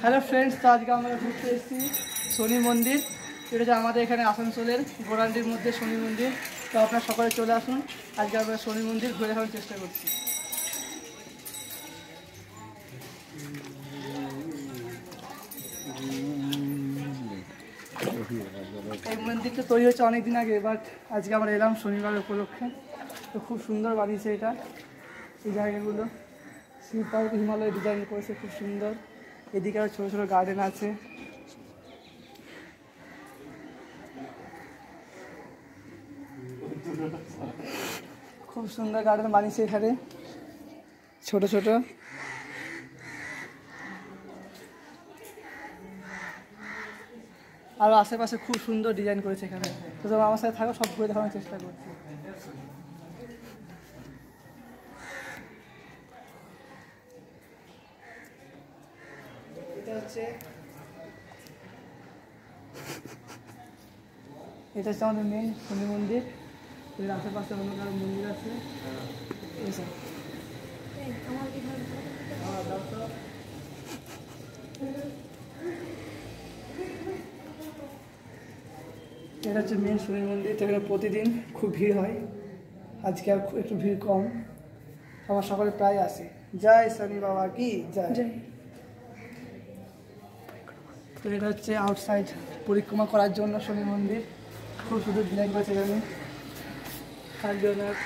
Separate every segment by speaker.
Speaker 1: Hello friends, তো আজকে আমরা ঘুরতে এসেছি শনি মন্দির। এটা হচ্ছে আমাদের এখানে আসানসোলের গোরান্ডির মধ্যে শনি মন্দির। তো আপনারা সকালে চলে আসুন, আজকে আমরা শনি মন্দির ঘুরে দেখানোর চেষ্টা করছি। এই মন্দিরটা তৈরি হচ্ছে অনেক দিন আগে, বাট আজকে আমরা এলাম শনিবার উপলক্ষে। তো খুব সুন্দর বানিয়েছে এটা, এই জায়গাগুলো শিব পার্বতী হিমালয় ডিজাইন করেছে, খুব সুন্দর। এদিকে আরও ছোটো ছোটো গার্ডেন আছে। খুব সুন্দর গার্ডেন বানিয়েছে এখানে, ছোট ছোট। আর আশেপাশে খুব সুন্দর ডিজাইন করেছে এখানে। তো তোমরা আমার সাথে থাকো, সব ঘুরে দেখানোর চেষ্টা করছি। এটা হচ্ছে আমাদের মেন শনি মন্দির। এর আশেপাশে অনেক আরো মন্দির আছে। এটা হচ্ছে মেন শনি মন্দির। এখানে প্রতিদিন খুব ভিড় হয়, আজকে আর একটু ভিড় কম। আমার সকালে প্রায় আসে। জয় শনি বাবা কি জয়। তো এটা হচ্ছে আউটসাইড পরিক্রমা করার জন্য শনি মন্দির। খুব সুন্দর ডিজাইন করেছে এখানে। কালীনাগ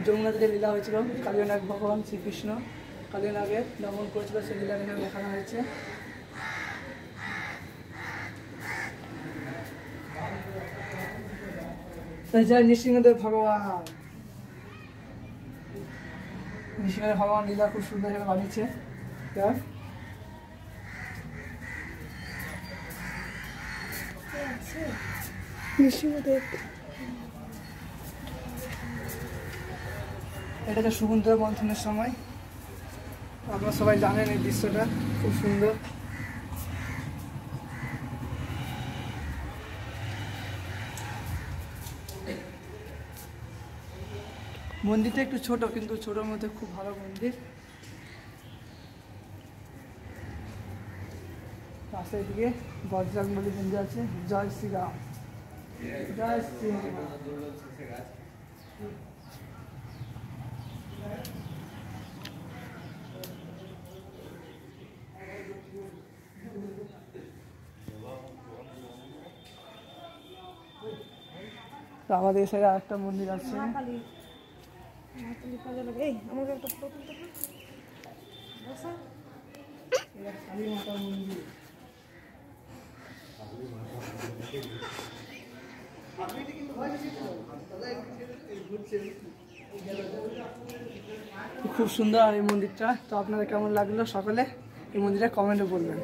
Speaker 1: যমুনা থেকে লীলা হয়েছিল, কালীনাগ ভগবান শ্রীকৃষ্ণ কালীনাগের দমন করেছিল, সেই লীলা এখানে দেখানো হয়েছে। জয় নৃসিংহদেব ভগবান। নৃসিংহদেব ভগবান লীলা খুব সুন্দর হিসেবে বানিয়েছে। এটা হচ্ছে সমুদ্র মন্থনের সময়, আপনারা সবাই জানেন এই দৃশ্যটা খুব সুন্দর। মন্দিরটা একটু ছোট, কিন্তু ছোটোর মধ্যে খুব ভালো মন্দির। রাস্তার দিকে বজরংবলী মন্দির আছে। জয় শ্রীরাম, জয় শ্রীরাম। আমাদের সাইডে আরেকটা মন্দির আছে। খুব সুন্দর এই মন্দিরটা। তো আপনাদের কেমন লাগলো সকালে এই মন্দিরটা কমেন্টে বলবেন।